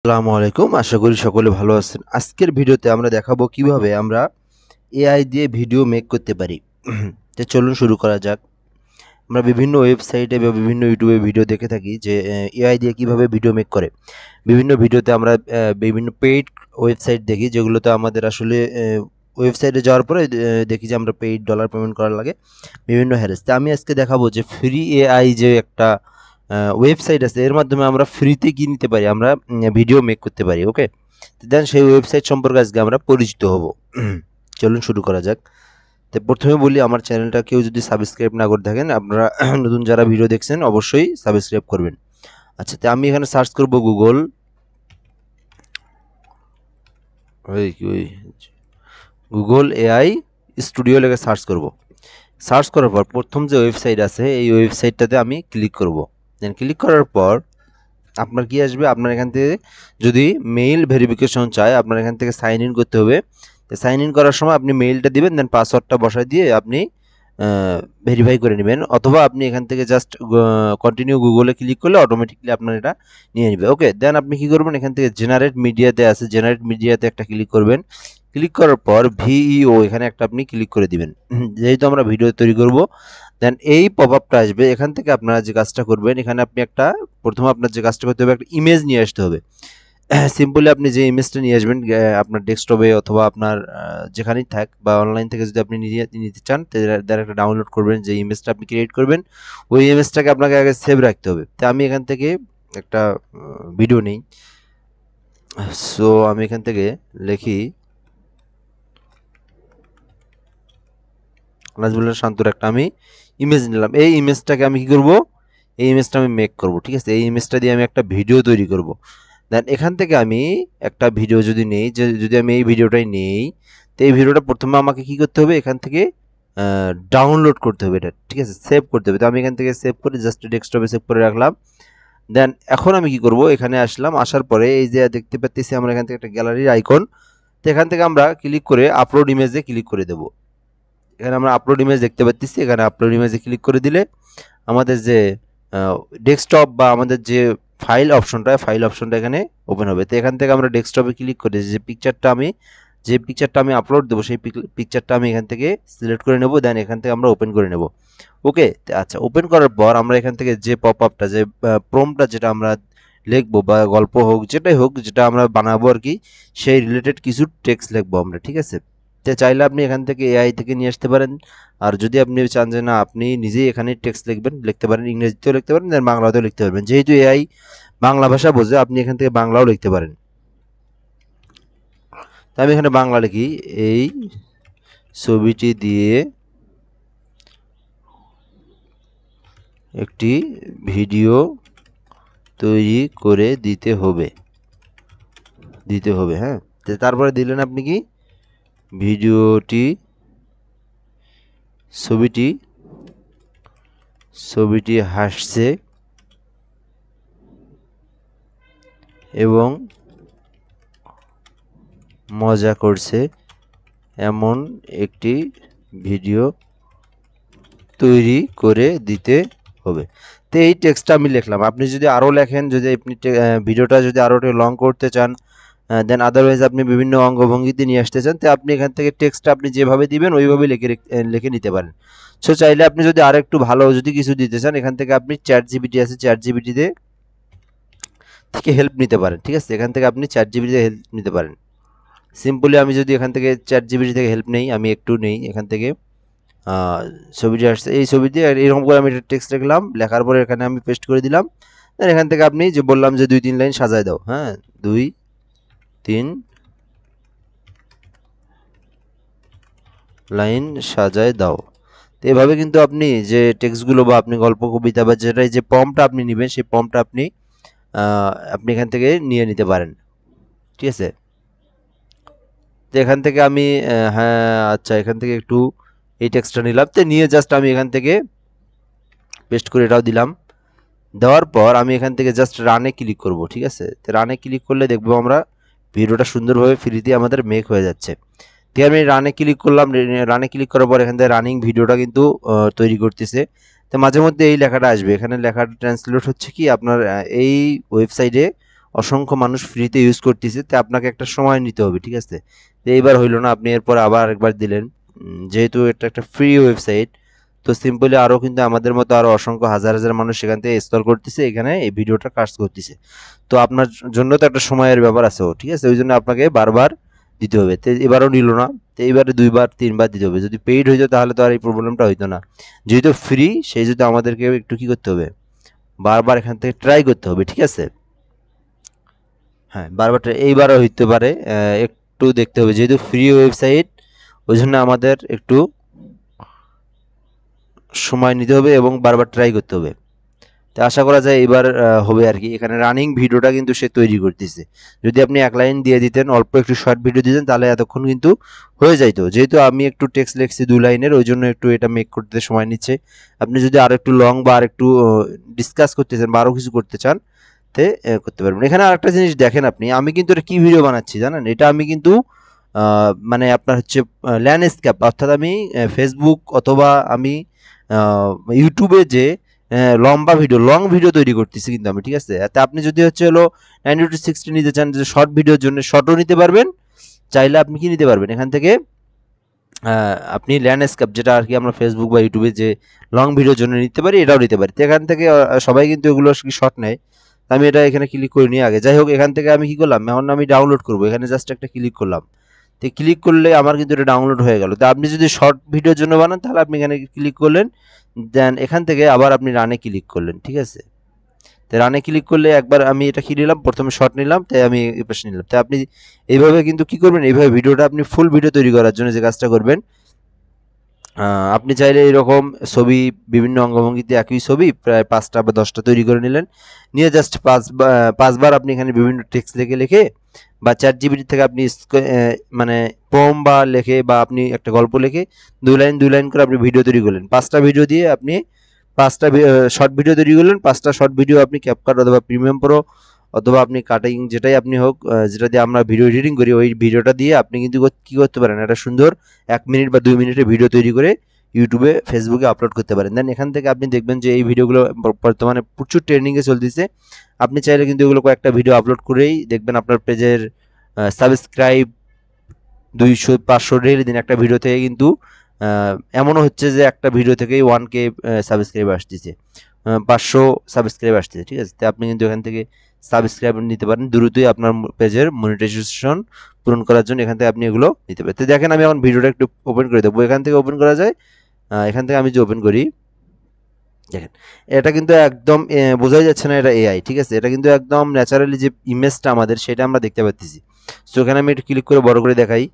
আসসালামু আলাইকুম। আশা করি সকলে ভালো আছেন। আজকের ভিডিওতে আমরা দেখাবো কিভাবে আমরা এআই দিয়ে ভিডিও মেক করতে পারি। তো চলুন শুরু করা যাক। আমরা বিভিন্ন ওয়েবসাইটে বা বিভিন্ন ইউটিউবে ভিডিও দেখে থাকি যে এআই দিয়ে কিভাবে ভিডিও মেক করে। বিভিন্ন ভিডিওতে আমরা বিভিন্ন পেইড ওয়েবসাইট দেখি যেগুলোতে আমাদের আসলে ওয়েবসাইটে যাওয়ার পরে দেখি যে আমরা পেইড ডলার পেমেন্ট করা লাগে বিভিন্ন হ্যারেস। তো আমি আজকে দেখাবো যে ফ্রি এআই যে একটা ওয়েবসাইট আছে এর মাধ্যমে আমরা ফ্রিতে কি নিতে পারি, আমরা ভিডিও মেক করতে পারি। ওকে, দেন সেই ওয়েবসাইট সম্পর্কে আজকে আমরা পরিচিত হব। চলুন শুরু করা যাক। তো প্রথমে বলি, আমার চ্যানেলটা কেউ যদি সাবস্ক্রাইব না করে থাকেন, আপনারা নতুন যারা ভিডিও দেখছেন অবশ্যই সাবস্ক্রাইব করবেন। আচ্ছা, তো আমি এখানে সার্চ করব গুগল এআই স্টুডিও লেগে সার্চ করব। সার্চ করার পর প্রথম যে ওয়েবসাইট আছে এই ওয়েবসাইটটাতে আমি ক্লিক করব। দেন ক্লিক করার পর আপনার কি আসবে, আপনার এখান থেকে যদি মেইল ভেরিফিকেশন চায় আপনার এখান থেকে সাইন ইন করতে হবে। তো সাইন ইন করার সময় আপনি মেইলটা দিবেন, দেন পাসওয়ার্ডটা বসায় দিয়ে আপনি ভেরিফাই করে নেবেন, অথবা আপনি এখান থেকে জাস্ট কন্টিনিউ গুগলে ক্লিক করলে অটোমেটিকলি আপনার এটা নিয়ে নেবে। ওকে, দেন আপনি কি করবেন, এখান থেকে জেনারেট মিডিয়াতে আছে, জেনারেট মিডিয়াতে একটা ক্লিক করবেন। ক্লিক করার পর ভিইও এখানে একটা আপনি ক্লিক করে দিবেন। যেহেতু আমরা ভিডিও তৈরি করব, দেন এই পপ আপটা আসবে। এখান থেকে আপনারা যে কাজটা করবেন, এখানে আপনি প্রথমে আপনার যে কাজটা করতে হবে, একটা ইমেজ নিয়ে আসতে হবে। সিম্পলি আপনি যে ইমেজটা নিয়ে আসবেন আপনার ডেস্কটপে অথবা আপনার যেখানেই থাক বা অনলাইন থেকে যদি আপনি নিতে চান, ডাইরেক্ট ডাউনলোড করবেন। যে ইমেজটা আপনি ক্রিয়েট করবেন ওই ইমেজটাকে আপনাকে আগে সেভ রাখতে হবে। তো আমি এখান থেকে একটা ভিডিও নিই। সো আমি এখান থেকে লিখি নাজমুল্লাহ শান্তর একটা আমি ইমেজ নিলাম। এই ইমেজটাকে আমি কি করব, এই ইমেজটা আমি মেক করব। ঠিক আছে, এই ইমেজটা দিয়ে আমি একটা ভিডিও তৈরি করব। দেন এখান থেকে আমি একটা ভিডিও যদি নেই, যে যদি আমি এই ভিডিওটাই নেই, তো এই ভিডিওটা প্রথমে আমাকে কি করতে হবে, এখান থেকে ডাউনলোড করতে হবে এটা। ঠিক আছে, সেভ করতে হবে। তো আমি এখান থেকে সেভ করে জাস্ট ডেস্কটপে সেভ করে রাখলাম। দেন এখন আমি কি করব, এখানে আসলাম, আসার পরে এই যে দেখতে পাচ্ছি আমরা এখান থেকে একটা গ্যালারির আইকন। তো এখান থেকে আমরা ক্লিক করে আপলোড ইমেজে ক্লিক করে দেবো। এখানে আমরা আপলোড ইমেজ দেখতে পাচ্ছি, এখানে আপলোড ইমেজে ক্লিক করে দিলে আমাদের যে ডেস্কটপ বা আমাদের যে ফাইল অপশনটা এখানে ওপেন হবে। তো এখান থেকে আমরা ডেস্কটপে ক্লিক করে যে পিকচারটা আমি আপলোড দেবো সেই পিকচারটা আমি এখান থেকে সিলেক্ট করে নেব। দেন এখান থেকে আমরা ওপেন করে নেব। ওকে, আচ্ছা, ওপেন করার পর আমরা এখান থেকে যে পপ আপটা, যে প্রম্পটটা যেটা আমরা লিখবো বা গল্প হোক যেটাই হোক, যেটা আমরা বানাবো আর কি, সেই রিলেটেড কিছু টেক্সট লিখবো আমরা। ঠিক আছে, তো চাইলে আপনি এখান থেকে এআই থেকে নিয়ে আসতে পারেন। আর যদি আপনি চান যে না আপনি নিজেই এখানে টেক্সট লিখতে পারেন, ইংরেজিতেও লিখতে পারেন, দেন বাংলাতেও লিখতে পারবেন। যেহেতু এআই বাংলা ভাষা বোঝে, আপনি এখান থেকে বাংলাও লিখতে পারেন। তো আমি এখানে বাংলা লিখি, এই ছবিটি দিয়ে একটি ভিডিও তৈরি করে দিতে হবে। হ্যাঁ, তারপরে দিলেন আপনি কি ছবিটি হাসছে এবং মজা করছে এমন একটি ভিডিও তৈরি করে দিতে হবে। তো এই টেক্সটটা আমি লিখলাম। আপনি যদি আরও লেখেন, যদি আপনি ভিডিওটা যদি আরও একটু লং করতে চান, দেন আদারওয়াইজ আপনি বিভিন্ন অঙ্গভঙ্গিতে নিয়ে আসতে চান, তো আপনি এখান থেকে টেক্সটটা আপনি যেভাবে দিবেন ওইভাবে লিখে নিতে পারেন। সো চাইলে আপনি যদি আর একটু ভালো যদি কিছু দিতে চান, এখান থেকে আপনি চ্যাট জিপিটি আছে, চ্যাট জিপিটিতে থেকে হেল্প নিতে পারেন। ঠিক আছে, এখান থেকে আপনি চ্যাট জিপিটিতে হেল্প নিতে পারেন। সিম্পলি আমি যদি এখান থেকে চ্যাট জিপিটি থেকে হেল্প নেই, আমি একটু নেই এখান থেকে ছবিটি আসছে, এই ছবিটি এরকম করে আমি একটা টেক্সট লিখলাম, লেখার পরে এখানে আমি পেস্ট করে দিলাম। দেন এখান থেকে আপনি যে বললাম যে 2-3 লাইন সাজায় দাও, হ্যাঁ 2-3 লাইন সাজায় দাও। তো এভাবে কিন্তু আপনি যে টেক্সটগুলো বা আপনি গল্প কবিতা বা যেটাই যে প্রম্পটটা আপনি নেবেন সেই প্রম্পটটা আপনি এখান থেকে নিয়ে নিতে পারেন। ঠিক আছে, তো এখান থেকে আমি হ্যাঁ আচ্ছা, এখান থেকে একটু এই টেক্সটটা নিলাম, তো নিয়ে জাস্ট আমি এখান থেকে পেস্ট করে এটাও দিলাম। দেওয়ার পর আমি এখান থেকে জাস্ট রানে ক্লিক করব। ঠিক আছে, তো রানে ক্লিক করলে দেখবো আমরা ভিডিওটা সুন্দরভাবে ফ্রিতে আমাদের মেক হয়ে যাচ্ছে। তো আমি রানে ক্লিক করলাম। রানে ক্লিক করার পর এখান থেকে রানিং ভিডিওটা কিন্তু তৈরি করতেছে। তো মাঝে মধ্যে এই লেখাটা আসবে, এখানে লেখাটা ট্রান্সলেট হচ্ছে কি আপনার এই ওয়েবসাইটে অসংখ্য মানুষ ফ্রিতে ইউজ করতেছে, তো আপনাকে একটা সময় নিতে হবে, ঠিক আছে। তো এইবার হইলো না, আপনি এরপর আবার একবার দিলেন। যেহেতু এটা একটা ফ্রি ওয়েবসাইট, তো সিম্পলি আরও কিন্তু আমাদের মতো আরও অসংখ্য হাজার হাজার মানুষ সেখান থেকে স্ক্রল করতেছে, এখানে এই ভিডিওটা কাজ করতেছে। তো আপনার জন্য তো একটা সময়ের ব্যাপার আছে, ঠিক আছে, ওই জন্য আপনাকে বারবার দিতে হবে। তো এবারও নিল না, তো এইবারে 2 বার 3 বার দিতে হবে। যদি পেইড হইতো তাহলে তো আর এই প্রবলেমটা হইতো না। যেহেতু ফ্রি, সেই যদি আমাদেরকে একটু কি করতে হবে, বারবার এখান থেকে ট্রাই করতে হবে, ঠিক আছে। হ্যাঁ, বারবার এইবারও হইতে পারে, একটু দেখতে হবে, যেহেতু ফ্রি ওয়েবসাইট, ওই জন্য আমাদের একটু সময় নিতে হবে এবং বারবার ট্রাই করতে হবে। তো আশা করা যায় এবার হবে আর কি। এখানে রানিং ভিডিওটা কিন্তু সে তৈরি করতেছে। যদি আপনি 1 লাইন দিয়ে দিতেন, অল্প একটু শর্ট ভিডিও দিতেন, তাহলে এতক্ষণ কিন্তু হয়ে যাইতো। যেহেতু আমি একটু টেক্সট লিখছি 2 লাইনের, ওই জন্য একটু এটা মেক করতে সময় নিচ্ছে। আপনি যদি আরো একটু লং বা আর একটু ডিসকাস করতে চান বা আরো কিছু করতে চান, তে করতে পারবেন। এখানে আরেকটা জিনিস দেখেন আপনি, আমি কিন্তু এটা কি ভিডিও বানাচ্ছি জানেন? এটা আমি কিন্তু মানে আপনার হচ্ছে ল্যান্ডস্কেপ, অর্থাৎ আমি ফেসবুক অথবা আমি ইউটিউবে যে লম্বা ভিডিও, লং ভিডিও তৈরি করতেছি কিন্তু আমি, ঠিক আছে। তা আপনি যদি হচ্ছে হলো 90-60 নিতে চান, যে শর্ট ভিডিওর জন্য শর্টও নিতে পারবেন, চাইলে আপনি কি নিতে পারবেন এখান থেকে, আপনি ল্যান্ডস্কেপ, যেটা আর কি আমরা ফেসবুক বা ইউটিউবে যে লং ভিডিওর জন্য নিতে পারি, এটাও নিতে পারি। তো এখান থেকে সবাই কিন্তু এগুলো শর্ট নেয়। আমি এটা এখানে ক্লিক করিনি আগে। যাই হোক, এখান থেকে আমি কি করলাম, এখন আমি ডাউনলোড করবো, এখানে জাস্ট একটা ক্লিক করলাম। তো ক্লিক করলে আমার কিন্তু এটা ডাউনলোড হয়ে গেল। তো আপনি যদি শর্ট ভিডিওর জন্য বানান, তাহলে আপনি এখানে ক্লিক করলেন, দেন এখান থেকে আবার আপনি রানে ক্লিক করলেন, ঠিক আছে। তো রানে ক্লিক করলে একবার আমি এটা কি নিলাম, প্রথমে শর্ট নিলাম, তাই আমি এই পাশে নিলাম। তাই আপনি এইভাবে কিন্তু কি করবেন, এইভাবে ভিডিওটা আপনি ফুল ভিডিও তৈরি করার জন্য যে কাজটা করবেন, আপনি চাইলে এরকম ছবি, বিভিন্ন অঙ্গভঙ্গিতে একই ছবি প্রায় 5টা বা 10টা তৈরি করে নিলেন, নিয়ে জাস্ট 5বার আপনি এখানে বিভিন্ন টেক্সট লিখে লিখে বা চ্যাট জিপিটি থেকে আপনি মানে পোম বা লেখে, বা আপনি একটা গল্প লিখে 2 লাইন করে আপনি ভিডিও তৈরি করলেন। 5টা ভিডিও দিয়ে আপনি 5টা শর্ট ভিডিও তৈরি করলেন। 5টা শর্ট ভিডিও আপনি ক্যাপকাট অথবা প্রিমিয়াম প্রো অথবা আপনি কাটিং যেটাই আপনি হোক, যেটা দিয়ে আমরা ভিডিও এডিটিং করি, ওই ভিডিওটা দিয়ে আপনি কিন্তু কি করতে পারেন, একটা সুন্দর 1 মিনিট বা 2 মিনিটের ভিডিও তৈরি করে ইউটিউবে, ফেসবুকে আপলোড করতে পারেন। দেন এখান থেকে আপনি দেখবেন যে এই ভিডিওগুলো বর্তমানে প্রচুর ট্রেন্ডিংয়ে চলতেছে। আপনি চাইলে কিন্তু এগুলো কয়েকটা ভিডিও আপলোড করেই দেখবেন আপনার পেজের সাবস্ক্রাইব 200-500 ডেইলি দিন। একটা ভিডিও থেকে কিন্তু এমনও হচ্ছে যে একটা ভিডিও থেকেই 1K সাবস্ক্রাইব আসতেছে, 500 সাবস্ক্রাইব আসতেছে, ঠিক আছে। তো আপনি কিন্তু এখান থেকে সাবস্ক্রাইব নিতে পারেন দ্রুতই আপনার পেজের মনিটাইজেশন পূরণ করার জন্য। এখান থেকে আপনি এগুলো নিতে পারেন। তো দেখেন, আমি এখন ভিডিওটা একটু ওপেন করে দেবো। এখান থেকে ওপেন করা যায়, এখান থেকে আমি যে ওপেন করি, দেখেন এটা কিন্তু একদম বোঝাই যাচ্ছে না এটা এআই, ঠিক আছে। এটা কিন্তু একদম ন্যাচারালি যে ইমেজটা আমাদের, সেটা আমরা দেখতে পাচ্ছি। সো এখানে আমি একটু ক্লিক করে বড় করে দেখাই।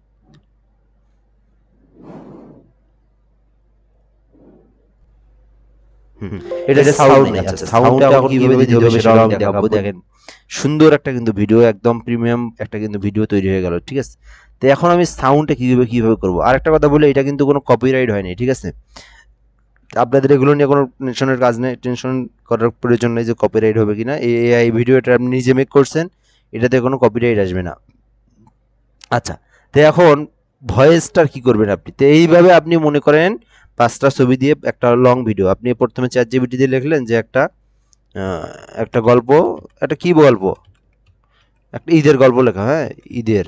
এটা সাউন্ড নেই। আচ্ছা, সাউন্ডটা এখন কিভাবে দিতে হবে সেটাও আমি দেখাবো। দেখেন, সুন্দর একটা কিন্তু ভিডিও, একদম প্রিমিয়াম একটা কিন্তু ভিডিও তৈরি হয়ে গেল, ঠিক আছে। তো এখন আমি সাউন্ডটা কিভাবে করবো। আরেকটা কথা বলে, এটা কিন্তু কোনো কপিরাইট হয়নি, ঠিক আছে। আপনাদের এগুলো নিয়ে কোনো টেনশনের কাজ নেই, টেনশন করার প্রয়োজন নেই যে কপিরাইট হবে কিনা। এই ভিডিওটা আপনি নিজে মেক করছেন, এটাতে কোনো কপিরাইট আসবে না। আচ্ছা, তো এখন ভয়েসটার কি করবেন আপনি। তো এইভাবে আপনি মনে করেন 5টা ছবি দিয়ে একটা লং ভিডিও, আপনি প্রথমে চ্যাট জিপিটি দিয়ে লিখলেন যে একটা গল্প, একটা কি গল্প, একটা ঈদের গল্প লেখা, হ্যাঁ ঈদের,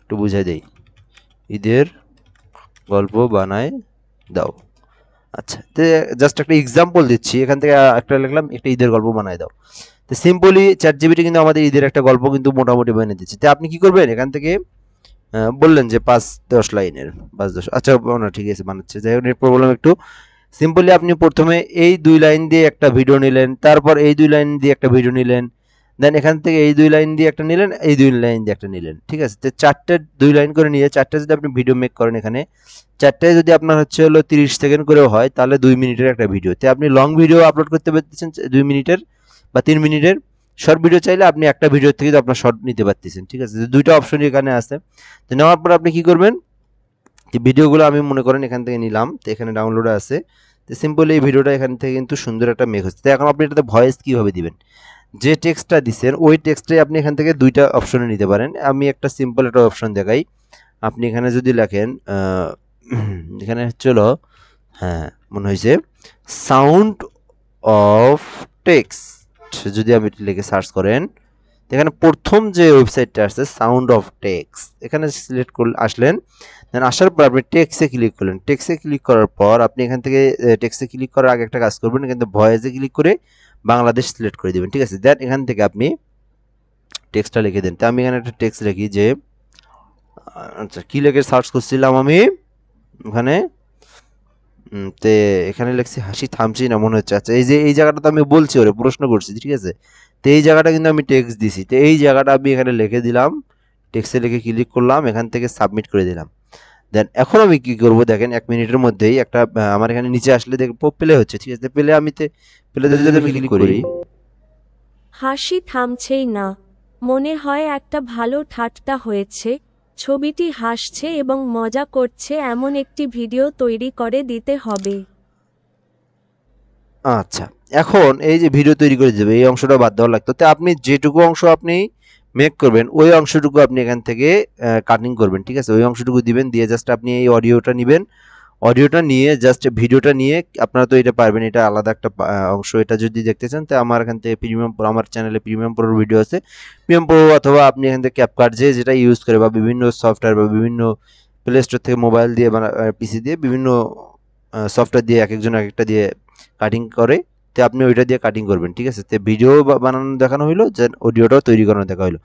একটু বুঝাই দেই, ঈদের গল্প বানায় দাও। আচ্ছা, তো জাস্ট একটা এক্সাম্পল দিচ্ছি, এখান থেকে একটা লিখলাম, একটা ঈদের গল্প বানায় দাও। তো সিম্পলি চ্যাট জিপিটি কিন্তু আমাদের ঈদের একটা গল্প কিন্তু মোটামুটি বানিয়ে দিচ্ছে। তো আপনি কি করবেন, এখান থেকে বললেন যে 5-10 লাইনের, 5-10, আচ্ছা না ঠিক আছে বানাচ্ছে, যাই হোক নেট প্রবলেম একটু। সিম্পলি আপনি প্রথমে এই 2 লাইন দিয়ে একটা ভিডিও নিলেন, তারপর এই 2 লাইন দিয়ে একটা ভিডিও নিলেন, দেন এখান থেকে এই 2 লাইন দিয়ে একটা নিলেন, এই 2 লাইন দিয়ে একটা নিলেন, ঠিক আছে। তো 4টে 2 লাইন করে নিয়ে 4টে যদি আপনি ভিডিও মেক করেন, এখানে 4টায় যদি আপনার হচ্ছে হলো 30 সেকেন্ড করেও হয়, তাহলে 2 মিনিটের একটা ভিডিও। তো আপনি লং ভিডিও আপলোড করতে পারতেছেন 2 মিনিটের বা 3 মিনিটের। শর্ট ভিডিও চাইলে আপনি একটা ভিডিও থেকে তো আপনার শর্ট নিতে পারতেছেন, ঠিক আছে। দুইটা অপশনই এখানে আছে। তো নেওয়ার পর আপনি কি করবেন, যে ভিডিওগুলো আমি মনে করেন এখান থেকে নিলাম, তো এখানে ডাউনলোডে আছে। তো সিম্পলি এই ভিডিওটা এখান থেকে কিন্তু সুন্দর একটা মেক হচ্ছে। তো এখন আপনি এটাতে ভয়েস কিভাবে দিবেন, যে টেক্সটটা দিচ্ছেন ওই টেক্সটে আপনি এখান থেকে দুইটা অপশনে নিতে পারেন। আমি একটা সিম্পল একটা অপশন দেখাই। আপনি এখানে যদি লেখেন, এখানে হচ্ছিল, হ্যাঁ মনে হয়েছে, সাউন্ড অফ টেক্সট, যদি আপনি লিখে সার্চ করেন, তো এখানে প্রথম যে ওয়েবসাইটটা আছে সাউন্ড অফ টেক্স, এখানে সিলেক্ট করলে আসলেন, দেন আসার পর আপনি টেক্সে ক্লিক করলেন। টেক্সে ক্লিক করার পর আপনি এখান থেকে টেক্সে ক্লিক করার আগে একটা কাজ করবেন, কিন্তু ভয়েসে ক্লিক করে বাংলাদেশ সিলেক্ট করে দিবেন, ঠিক আছে। দেন এখান থেকে আপনি টেক্সটটা লিখে দেন। তো আমি এখানে একটা টেক্সট লিখি যে আচ্ছা কি লিখে সার্চ করছিলাম আমি ওখানে, তে এখানে লিখছি হাসি থামছি না মনে হচ্ছে। আচ্ছা এই যে এই জায়গাটা তো আমি বলছি ওরে প্রশ্ন করছি, ঠিক আছে। তো এই জায়গাটা কিন্তু আমি টেক্সট দিছি, তো এই জায়গাটা আমি এখানে লিখে দিলাম, টেক্সটে লিখে ক্লিক করলাম, এখান থেকে সাবমিট করে দিলাম। দেন এখন আমি কি করব দেখেন 1 মিনিটের মধ্যেই একটা আমার এখানে নিচে আসলে দেখবো প্লে হচ্ছে, ঠিক আছে। প্লে আমি প্লেতে যদি আমি ক্লিক করি, হাসি থামছেই না, মনে হয় একটা ভালো ঠাট্টা হয়েছে, ছবিটি হাসছে এবং মজা করছে এমন একটি ভিডিও তৈরি করে দিতে হবে। আচ্ছা এখন এই যে ভিডিও তৈরি করে দেবে এই অংশটা বাদ দেওয়া লাগতো, তো আপনি যেটুকু অংশ আপনি মেক করবেন ওই অংশটুকু আপনি এখান থেকে কাটিং করবেন, ঠিক আছে। ওই অংশটুকু দিবেন, দিয়ে জাস্ট আপনি এই অডিওটা নেবেন, অডিওটা নিয়ে জাস্ট ভিডিওটা নিয়ে আপনারা তো এটা পারবেন, এটা আলাদা একটা অংশ। এটা যদি দেখতে চান তো আমার এখান থেকে প্রিমিয়াম প্রো, আমার চ্যানেলে প্রিমিয়াম প্রোর ভিডিও আছে, প্রিমিয়াম প্রো অথবা আপনি এখান থেকে ক্যাপকাট যেটা ইউজ করে বা বিভিন্ন সফটওয়্যার বা বিভিন্ন প্লে স্টোর থেকে মোবাইল দিয়ে বা পিসি দিয়ে বিভিন্ন সফটওয়্যার দিয়ে এক একজন এক একটা দিয়ে কাটিং করে, তো আপনি ওইটা দিয়ে কাটিং করবেন, ঠিক আছে। তো ভিডিও বানানো দেখানো হইলো, যে অডিওটাও তৈরি করানো দেখা হইলো।